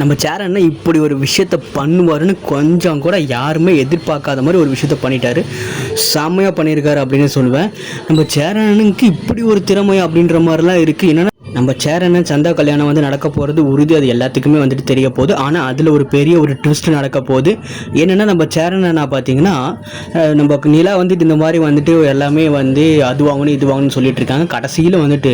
நம்ம சேரன் இப்படி ஒரு விஷயத்த பண்ணுவாருன்னு கொஞ்சம் கூட யாருமே எதிர்பார்க்காத மாதிரி ஒரு விஷயத்த பண்ணிட்டாரு. செம்மையாக பண்ணியிருக்காரு அப்படின்னு சொல்லுவேன். நம்ம சேரனுக்கு இப்படி ஒரு திறமை அப்படின்ற மாதிரிலாம் இருக்குது. என்னென்னா நம்ம சேரன் சந்தா கல்யாணம் வந்து நடக்க போகிறது உறுதி, அது எல்லாத்துக்குமே வந்துட்டு தெரிய போகுது. ஆனால் அதில் ஒரு பெரிய ஒரு ட்விஸ்ட் நடக்க போகுது. என்னென்னா நம்ம சேரன் நான் பார்த்தீங்கன்னா நம்ம நிலா வந்துட்டு இந்த மாதிரி வந்துட்டு எல்லாமே வந்து அது வாங்கணும் இது வாங்கணும்னு சொல்லிட்டு இருக்காங்க. கடைசியில் வந்துட்டு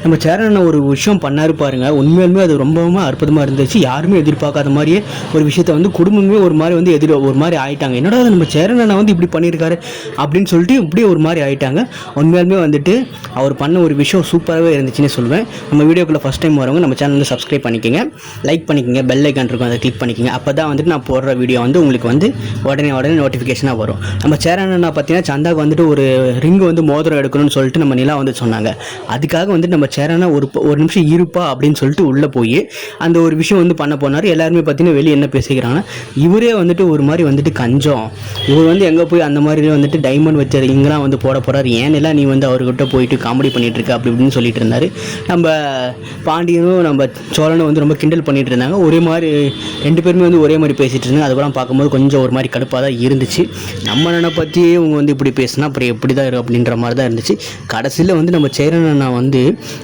நம்ம சேரன் ஒரு விஷயம் பண்ணாரு பாருங்க, உண்மையிலுமே அது ரொம்பவுமே அற்புதமாக இருந்துச்சு. யாருமே எதிர்பார்க்காத மாதிரியே ஒரு விஷயத்த வந்து குடும்பமே ஒரு மாதிரி வந்து ஒரு மாதிரி ஆயிட்டாங்க. என்னடா நம்ம சேரன் வந்து இப்படி பண்ணியிருக்காரு அப்படின்னு சொல்லிட்டு இப்படியே ஒரு மாதிரி ஆயிட்டாங்க. உண்மையிலுமே வந்துட்டு அவர் பண்ண ஒரு விஷயம் சூப்பராகவே இருந்துச்சுன்னு சொல்லுவேன். நம்ம வீடியோக்குள்ளே ஃபஸ்ட் டைம் வரவங்க நம்ம சேனலில் சப்ஸ்கிரைப் பண்ணிக்கோங்க, லைக் பண்ணிக்கோங்க, பெல் ஐக்கான் இருக்கும் அதை கிளிக் பண்ணிக்கோங்க. அப்போ தான் வந்துட்டு நான் போடுற வீடியோ வந்து உங்களுக்கு வந்து உடனே நோட்டிஃபிகேஷனாக வரும். நம்ம சேரன் பார்த்தீங்கன்னா சந்தாவுக்கு வந்துட்டு ஒரு ரிங்கு வந்து மோதிரம் எடுக்கணும்னு சொல்லிட்டு நம்ம நிலா வந்து சொன்னாங்க. அதுக்காக வந்துட்டு நம்ம சேரனை ஒரு நிமிஷம் இருப்பா அப்படின்னு சொல்லிட்டு உள்ளே போய் அந்த ஒரு விஷயம் வந்து பண்ண போனார். எல்லாருமே பார்த்தீங்கன்னா வெளியே என்ன பேசிக்கிறாங்கன்னா இவரே வந்துட்டு ஒரு மாதிரி வந்துட்டு கஞ்சம், இவர் வந்து எங்கே போய் அந்த மாதிரி வந்துட்டு டைமண்ட் வச்ச ரிங்கெலாம் வந்து போட போகிறார், ஏன்னெல்லாம் நீ வந்து அவர்கிட்ட போயிட்டு காமெடி பண்ணிகிட்டு இருக்க அப்படி இப்படின்னு சொல்லிட்டு இருந்தார். நம்ம பாண்டியனும் நம்ம சோழனும் வந்து ரொம்ப கிண்டல் பண்ணிட்டு இருந்தாங்க. ஒரே மாதிரி ரெண்டு பேருமே வந்து ஒரே மாதிரி பேசிகிட்டு இருந்தாங்க. அதுக்கெல்லாம் பார்க்கும்போது கொஞ்சம் ஒரு மாதிரி கடுப்பாக தான் இருந்துச்சு. நம்ம அண்ணனை பற்றியே இவங்க வந்து இப்படி பேசினா அப்புறம் எப்படி தான் இருக்கும் அப்படின்ற மாதிரி தான் இருந்துச்சு. கடைசியில் வந்து நம்ம சேரன் அண்ணா வந்து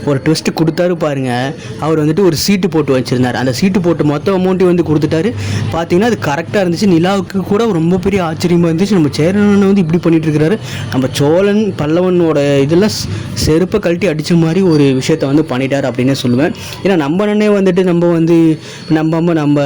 ஒரு ட்விஸ்ட் கொடுத்தாரு பாருங்க. அவர் வந்துட்டு ஒரு சீட்டு போட்டு வச்சுருந்தார். அந்த சீட்டு போட்டு மொத்த அமௌண்ட்டையும் வந்து கொடுத்துட்டாரு. பார்த்தீங்கன்னா அது கரெக்டாக இருந்துச்சு. நிலாவுக்கு கூட ரொம்ப பெரிய ஆச்சரியமாக இருந்துச்சு. நம்ம சேரன் அண்ணா வந்து இப்படி பண்ணிட்டு இருக்கிறாரு. நம்ம சோழன் பல்லவனோட இதெல்லாம் செருப்பை கழட்டி அடித்த மாதிரி ஒரு விஷயத்த வந்து பண்ணிட்டார் அப்படின்னு சொல்லுவேன். ஏன்னா நம்ம அண்ணனே வந்துட்டு நம்ம வந்து நம்ம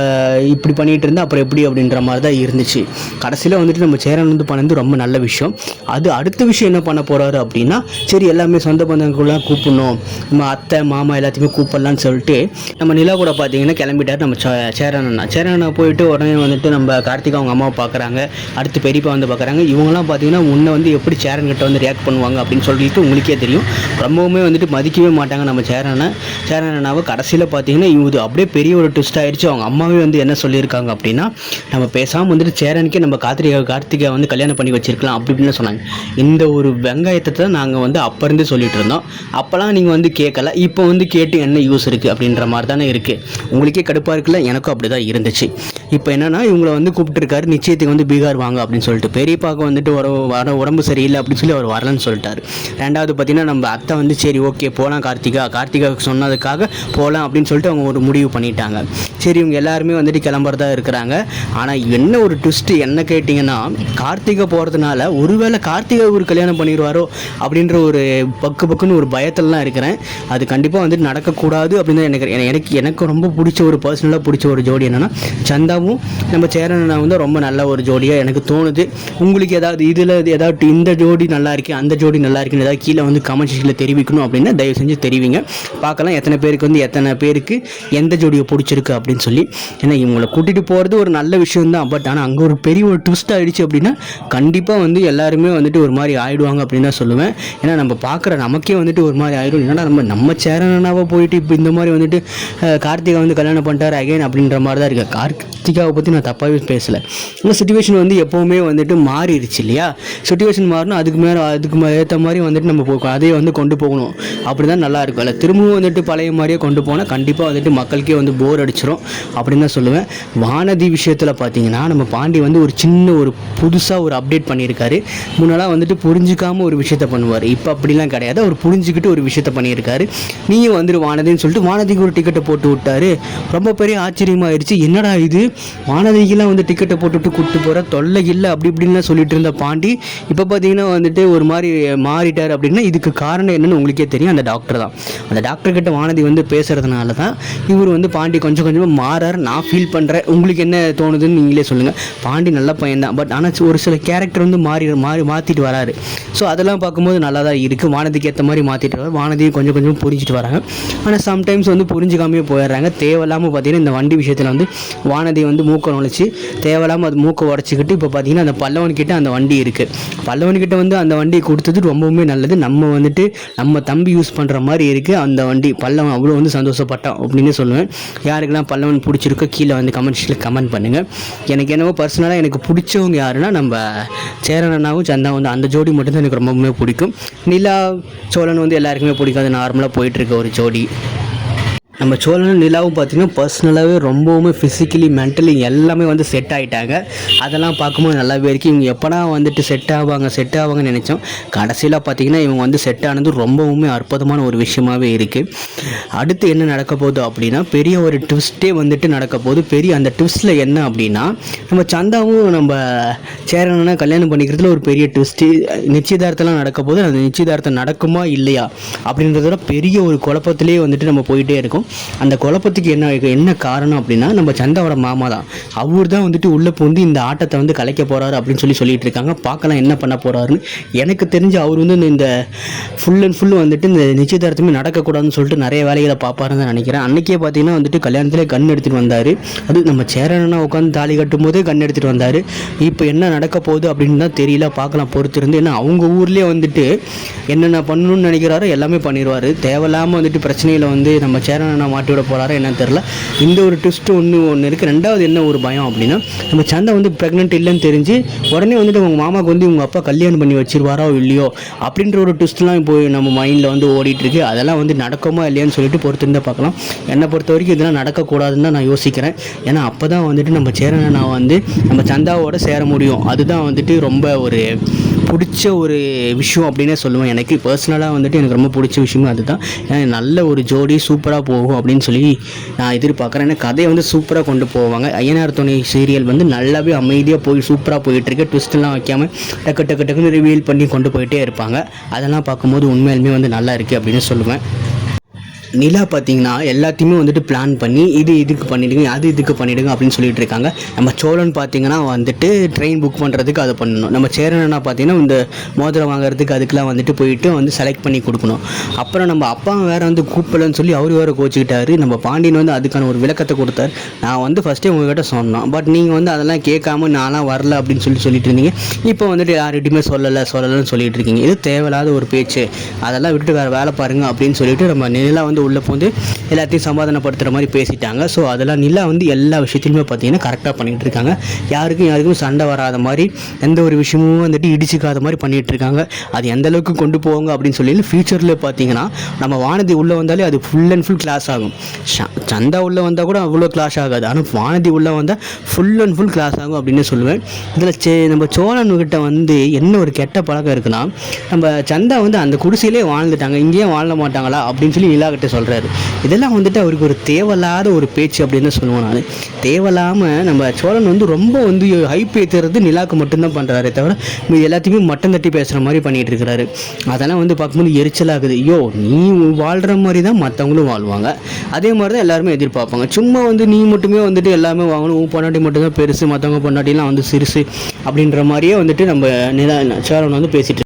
இப்படி பண்ணிகிட்டு இருந்தால் அப்புறம் எப்படி அப்படின்ற மாதிரி தான் இருந்துச்சு. கடைசியில் வந்துட்டு நம்ம சேரன் வந்து பண்ணது ரொம்ப நல்ல விஷயம். அது அடுத்த விஷயம் என்ன பண்ண போகிறாரு அப்படின்னா, சரி எல்லாமே சொந்த பந்தங்களுக்குலாம் கூப்பிடணும், நம்ம அத்தை மாமா எல்லாத்தையுமே கூப்பிடலான்னு சொல்லிட்டு நம்ம நிலா கூட பார்த்தீங்கன்னா கிளம்பிட்டார் நம்ம சேரன் போயிட்டு உடனே வந்துட்டு நம்ம கார்த்திகா அவங்க அம்மாவை பார்க்குறாங்க, அடுத்து பெரியப்பா வந்து பார்க்குறாங்க. இவங்கெல்லாம் பார்த்தீங்கன்னா முன்னே வந்து எப்படி சேரன் கிட்ட வந்து ரியாக்ட் பண்ணுவாங்க அப்படின்னு சொல்லிட்டு உங்களுக்கே தெரியும். ரொம்பவுமே வந்துட்டு மதிக்கவே மாட்டாங்க நம்ம சேரனாவை. கடைசியில் பார்த்தீங்கன்னா இது அப்படியே பெரிய ஒரு ட்விஸ்ட் ஆயிடுச்சு. அவங்க அம்மாவே வந்து என்ன சொல்லியிருக்காங்க அப்படின்னா, நம்ம பேசாமல் வந்துட்டு சேரனுக்கே நம்ம கார்த்திகா வந்து கல்யாணம் பண்ணி வச்சிருக்கலாம் அப்படி இப்படின்னு சொன்னாங்க. இந்த ஒரு வெங்காயத்தை தான் நாங்கள் வந்து அப்போ இருந்து சொல்லிட்டு இருந்தோம். அப்போலாம் நீங்கள் வந்து கேட்கல, இப்போ வந்து கேட்டு என்ன யூஸ் இருக்குது அப்படின்ற மாதிரி தானே இருக்குது. உங்களுக்கே கடுப்பாக இருக்குல்ல, எனக்கும் அப்படி தான் இருந்துச்சு. இப்போ என்னென்னா இவங்களை வந்து கூப்பிட்டுருக்காரு, நிச்சயத்துக்கு வந்து பீகார் வாங்க அப்படின்னு சொல்லிட்டு. பெரியப்பாவுக்கு வந்துட்டு வர உடம்பு சரியில்லை அப்படின்னு சொல்லி அவர் வரலன்னு சொல்லிட்டாரு. ரெண்டாவது பார்த்தீங்கன்னா நம்ம அத்தை வந்து சரி ஓகே போகலாம் கார்த்திகாவுக்கு சொன்னதுக்காக போகலாம் அப்படின்னு சொல்லிட்டு அவங்க ஒரு முடிவு பண்ணிட்டாங்க. சரி இவங்க எல்லாருமே வந்துட்டு கிளம்புறதா இருக்கிறாங்க. ஆனால் என்ன ஒரு ட்விஸ்ட்டு என்ன கேட்டிங்கன்னா, கார்த்திகை போகிறதுனால ஒருவேளை கார்த்திகை ஒரு கல்யாணம் பண்ணிடுவாரோ அப்படின்ற ஒரு பக்குன்னு ஒரு பயத்திலலாம் இருக்கிறேன். அது கண்டிப்பாக வந்துட்டு நடக்கக்கூடாது அப்படின்னு தான் எனக்கு ரொம்ப பிடிச்ச ஒரு பர்சனலாக பிடிச்ச ஒரு ஜோடி என்னென்னா சந்தாவும் நம்ம சேரன் வந்து ரொம்ப நல்ல ஒரு ஜோடியாக எனக்கு தோணுது. உங்களுக்கு ஏதாவது இதில் ஏதாவது இந்த ஜோடி நல்லா இருக்கு அந்த ஜோடி நல்லா இருக்குன்னு ஏதாவது கீழே வந்து கமெண்ட் செக்ஷனில் தெரிவிக்கணும் அப்படின்னா தயவு செஞ்சு தெரிவிங்க. பார்க்கலாம் எத்தனை பேருக்கு எந்த ஜோடியை பிடிச்சிருக்கு அப்படின்னு சொல்லி. ஏன்னா இவங்களை கூட்டிகிட்டு போகிறது ஒரு நல்ல விஷயம் தான். பட் ஆனால் அங்கே ஒரு பெரிய ஒரு ட்விஸ்ட் ஆகிடுச்சு அப்படின்னா கண்டிப்பாக வந்து எல்லாருமே வந்துட்டு ஒரு மாதிரி ஆகிடுவாங்க அப்படின்னு தான் சொல்லுவேன். ஏன்னா நம்ம பார்க்குற நமக்கே வந்துட்டு ஒரு மாதிரி ஆகிடும். ஏன்னா நம்ம சேரனாவை போயிட்டு இப்போ இந்த மாதிரி வந்துட்டு கார்த்திகா வந்து கல்யாணம் பண்ணிட்டார் அகைன் அப்படின்ற மாதிரி தான் இருக்குது. கார்த்திகாவை பற்றி நான் தப்பாகவே பேசலை. இந்த சிச்சுவேஷன் வந்து எப்போவுமே வந்துட்டு மாறிடுச்சு இல்லையா. சிச்சுவேஷன் மாறணும், அதுக்கு ஏற்ற மாதிரி வந்துட்டு நம்ம அதையே வந்து கொண்டு போகணும். அப்படி தான் நல்லா இருக்கும். இல்லை திரும்பவும் வந்துட்டு பழைய மாதிரியே கொண்டு போனால் கண்டிப்பாக வந்துட்டு மக்களுக்கே வந்து போர் அடிச்சிடும் அப்படின்னு தான் சொல்லுவேன். வானதி விஷயத்தில் பார்த்தீங்கன்னா நம்ம பாண்டி வந்து ஒரு சின்ன ஒரு புதுசாக ஒரு அப்டேட் பண்ணியிருக்காரு. முன்னெல்லாம் வந்துட்டு புரிஞ்சிக்காமல் ஒரு விஷயத்த பண்ணுவார். இப்போ அப்படிலாம் கிடையாது, அவர் புரிஞ்சுக்கிட்டு ஒரு விஷயத்த பண்ணியிருக்காரு. நீயும் வந்துட்டு வானதின்னு சொல்லிட்டு வானதிக்கு ஒரு டிக்கெட்டை போட்டு விட்டார். ரொம்ப பெரிய ஆச்சரியமாகிடுச்சு. என்னடா இது வானதிக்கெல்லாம் வந்து டிக்கெட்டை போட்டுவிட்டு கூப்பிட்டு போகிற தொல்லை இல்லை அப்படி இப்படின்லாம் சொல்லிட்டு இருந்த பாண்டி இப்போ பார்த்தீங்கன்னா வந்துட்டு ஒரு மாதிரி மாறிட்டார். அப்படின்னா இதுக்கு காரணம் என்னன்னு உங்களுக்கே தெரியும், அந்த டாக்டர் தான். அந்த டாக்டர்கிட்ட வானதி வந்து பேசுகிறதுனால தான் இவர் வந்து பாண்டி கொஞ்சம் கொஞ்சமாக மாறார் நான் ஃபீல் பண்ணுறேன். உங்களுக்கு என்ன தோணுதுன்னு நீங்களே சொல்லுங்கள். பாண்டி நல்ல பையன் தான், பட் ஆனால் ஒரு சில கேரக்டர் வந்து மாற்றிட்டு வராரு. ஸோ அதெல்லாம் பார்க்கும்போது நல்லா தான் இருக்குது. வானதிக்கு ஏற்ற மாதிரி மாற்றிட்டு வராரு. வானதியும் கொஞ்சம் கொஞ்சம் புரிஞ்சிட்டு வராங்க. ஆனால் சம்டைம்ஸ் வந்து புரிஞ்சிக்காமே போயிடுறாங்க. தேவையில்லாமல் பார்த்தீங்கன்னா இந்த வண்டி விஷயத்தில் வந்து வானதி வந்து மூக்கை நுழைச்சி தேவையில்லாமல் அது மூக்கை உடச்சிக்கிட்டு இப்போ பார்த்தீங்கன்னா அந்த பல்லவன்கிட்ட அந்த வண்டி இருக்குது. பல்லவன்கிட்ட வந்து அந்த வண்டியை கொடுத்தது ரொம்பவுமே நல்லது. நம்ம வந்துட்டு நம்ம தம்பி யூஸ் பண்ணுற மாதிரி இருக்குது அந்த வண்டி. பல்லவன் அவ்வளோ வந்து சந்தோஷப்பட்டான் அப்படின்னு சொல்லுவேன். யாருக்கெல்லாம் பல்லவன் பிடிச்சிருக்கோ கீழே வந்து கமெண்ட்ஸில் கமெண்ட் பண்ணுங்கள். எனக்கு என்னவோ பர்சனலாக எனக்கு பிடிச்சவங்க யாருன்னா நம்ம சேரன் அண்ணாவும் சந்தா வந்து அந்த ஜோடி மட்டும்தான் எனக்கு ரொம்பவுமே பிடிக்கும். நிலா சோழன் வந்து எல்லாருக்குமே பிடிக்கும். அது நார்மலாக போயிட்டுருக்க ஒரு ஜோடி. நம்ம சோழனும் நிலாவும் பார்த்திங்கன்னா பர்சனலாகவே ரொம்பவுமே ஃபிசிக்கலி மென்டலி எல்லாமே வந்து செட் ஆகிட்டாங்க. அதெல்லாம் பார்க்கும்போது நல்லாவே இருக்குது. இவங்க எப்போனா வந்துட்டு செட் ஆவாங்கன்னு நினச்சோம். கடைசியில் பார்த்திங்கன்னா இவங்க வந்து செட் ஆனது ரொம்பவுமே அற்புதமான ஒரு விஷயமாகவே இருக்குது. அடுத்து என்ன நடக்க போகுது அப்படின்னா பெரிய ஒரு ட்விஸ்ட்டே வந்துட்டு நடக்க போகுது. அந்த ட்விஸ்ட்டில் என்ன அப்படின்னா நம்ம சந்தாவும் நம்ம சேரனை கல்யாணம் பண்ணிக்கிறதுல ஒரு பெரிய ட்விஸ்ட்டு நிச்சயதார்த்தம்லாம் நடக்க போது. அந்த நிச்சயதார்த்தம் நடக்குமா இல்லையா அப்படின்றதோட பெரிய ஒரு குழப்பத்திலே வந்துட்டு நம்ம போயிட்டே இருக்கோம். அந்த குழப்பத்துக்கு என்ன காரணம் அப்படின்னா நம்ம சந்தாவோட மாமா தான். அவர் தான் வந்துட்டு உள்ளே பூந்து இந்த ஆட்டத்தை வந்து கலைக்க போகிறாரு அப்படின்னு சொல்லிட்டு இருக்காங்க. பார்க்கலாம் என்ன பண்ண போகிறாருன்னு. எனக்கு தெரிஞ்சு அவர் வந்து இந்த ஃபுல் அண்ட் ஃபுல் வந்துட்டு இந்த நிச்சயதார்த்தமே நடக்கக்கூடாதுன்னு சொல்லிட்டு நிறைய வேலைகளை பார்ப்பாருன்னு தான் நினைக்கிறேன். அன்றைக்கே பார்த்தீங்கன்னா வந்துட்டு கல்யாணத்திலே கண் எடுத்துகிட்டு வந்தார். அது நம்ம சேரனா உட்காந்து தாலி கட்டும் போதே கண் எடுத்துகிட்டு வந்தார். இப்போ என்ன நடக்க போகுது அப்படின்னு தான் தெரியல. பார்க்கலாம் பொறுத்திருந்து. ஏன்னா அவங்க ஊர்லேயே வந்துட்டு என்னென்ன பண்ணணும்னு நினைக்கிறாரோ எல்லாமே பண்ணிடுவார். தேவையில்லாமல் வந்துட்டு பிரச்சனையில் வந்து நம்ம சேரனை மாட்டி விட போகிறாரோ என்னன்னு தெரில. இந்த ஒரு ட்விஸ்ட்டு ஒன்று இருக்குது. ரெண்டாவது என்ன ஒரு பயம் அப்படின்னா நம்ம சண்டை வந்து ப்ரெக்னென்ட் இல்லைன்னு தெரிஞ்சு உடனே வந்துட்டு உங்கள் மாமாவுக்கு வந்து உங்கள் அப்பா கல்யாணம் பண்ணி வச்சிருவாரோ இல்லையோ அப்படின்ற ஒரு ட்விஸ்ட்லாம் இப்போ நம்ம மைண்டில் வந்து ஓடிட்டுருக்கு. அதெல்லாம் வந்து நடக்குமா இல்லையான்னு சொல்லிட்டு பொறுத்திருந்தா பார்க்கலாம். என்னை பொறுத்த வரைக்கும் இதெல்லாம் நடக்கக்கூடாதுன்னு தான் நான் யோசிக்கிறேன். ஏன்னா அப்போ தான் வந்துட்டு நம்ம சேரனை நான் வந்து நம்ம சந்தாவோட சேர முடியும். அதுதான் வந்துட்டு ரொம்ப ஒரு பிடிச்ச ஒரு விஷயம் அப்படின்னே சொல்லுவேன். எனக்கு பர்சனலாக வந்துட்டு எனக்கு ரொம்ப பிடிச்ச விஷயமும் அதுதான். ஏன்னா நல்ல ஒரு ஜோடி சூப்பராக போகும் அப்படின்னு சொல்லி நான் எதிர்பார்க்குறேன். ஏன்னா கதையை வந்து சூப்பராக கொண்டு போவாங்க. ஐயனார் துணை சீரியல் வந்து நல்லாவே அமைதியாக சூப்பராக போயிட்டுருக்கு. ட்விஸ்ட்லாம் வைக்காமல் டக்குன்னு ரிவீல் பண்ணி கொண்டு போயிட்டே இருப்பாங்க. அதெல்லாம் பார்க்கும்போது உண்மையிலுமே வந்து நல்லா இருக்குது அப்படின்னு சொல்லுவேன். நிலா பார்த்தீங்கன்னா எல்லாத்தையுமே வந்துட்டு பிளான் பண்ணி இதுக்கு பண்ணிவிடுங்க இதுக்கு பண்ணிவிடுங்க அப்படின்னு சொல்லிட்டு இருக்காங்க. நம்ம சோழன் பார்த்தீங்கன்னா வந்துட்டு ட்ரெயின் புக் பண்ணுறதுக்கு அதை பண்ணணும். நம்ம சேரனா பார்த்தீங்கன்னா இந்த மோதிரம் வாங்குறதுக்கு அதுக்கெலாம் வந்துட்டு போயிட்டு வந்து செலக்ட் பண்ணி கொடுக்கணும். அப்புறம் நம்ம அப்பா வேறு வந்து கூப்பிடலன்னு சொல்லி அவர் வேறு கோச்சிக்கிட்டாரு. நம்ம பாண்டியன் வந்து அதுக்கான ஒரு விளக்கத்தை கொடுத்தார். நான் வந்து ஃபஸ்ட்டே உங்கள்கிட்ட சொன்னோம், பட் நீங்கள் வந்து அதெல்லாம் கேட்காம நான்லாம் வரல அப்படின்னு சொல்லிட்டு இருந்தீங்க. இப்போ வந்துட்டு யார்கிட்டையுமே சொல்லலைன்னு சொல்லிட்டு இருக்கீங்க. இது தேவையில்லாத ஒரு பேச்சு. அதெல்லாம் விட்டுட்டு வேறு வேலை பாருங்கள் அப்படின்னு சொல்லிட்டு நம்ம நிலா வந்து உள்ளே வந்து எல்லாத்தையும் சமாதானப்படுத்துகிற மாதிரி பேசிட்டாங்க. ஸோ அதெல்லாம் நிலா வந்து எல்லா விஷயத்துலையுமே பார்த்தீங்கன்னா கரெக்டாக பண்ணிகிட்டு இருக்காங்க. யாருக்கும் சண்டை வராத மாதிரி எந்த ஒரு விஷயமும் வந்துட்டு இடிச்சிக்காத மாதிரி பண்ணிகிட்டு இருக்காங்க. அது எந்த அளவுக்கு கொண்டு போவாங்க அப்படின்னு சொல்லி ஃபியூச்சரில் பார்த்தீங்கன்னா நம்ம வானதி உள்ளே வந்தாலே அது ஃபுல் அண்ட் ஃபுல் கிளாஸ் ஆகும். சண்டா உள்ளே வந்தால் கூட அவ்வளோ கிளாஸ் ஆகாது. ஆனால் வானதி உள்ளே வந்தால் ஃபுல் அண்ட் ஃபுல் கிளாஸ் ஆகும் அப்படின்னு சொல்லுவேன். இதில் நம்ம சோழன்கிட்ட வந்து என்ன ஒரு கெட்ட பழக்கம் இருக்குன்னா நம்ம சந்தா வந்து அந்த குடிசையிலே வாழ்ந்துட்டாங்க, இங்கேயே வாழ மாட்டாங்களா அப்படின்னு சொல்லி நிலா கிட்ட சொல்கிறாரு. இதெல்லாம் வந்துட்டு அவருக்கு ஒரு தேவையில்லாத ஒரு பேச்சு அப்படின்னு சொல்லுவேன் நான். தேவையில்லாமல் நம்ம சோழன் வந்து ரொம்ப வந்து ஹைப் ஏற்றுறது நிலாவுக்கு மட்டும்தான் பண்ணுறாரு தவிர மீது எல்லாத்தையுமே மட்டம் தட்டி பேசுகிற மாதிரி பண்ணிகிட்டு இருக்கிறாரு. அதெல்லாம் வந்து பார்க்கும்போது எரிச்சலாகுது. நீ வாழ்கிற மாதிரி தான் மற்றவங்களும் வாழ்வாங்க, அதே மாதிரி தான் எல்லாருமே எதிர்பார்ப்பாங்க. சும்மா வந்து நீ மட்டுமே வந்துட்டு எல்லாமே வாங்கணும், உன் பொண்டாட்டி மட்டும்தான் பெருசு, மற்றவங்க பொண்டாட்டிலாம் வந்து சிறுசு அப்படின்ற மாதிரியே வந்துட்டு நம்ம சோழன் வந்து பேசிட்டு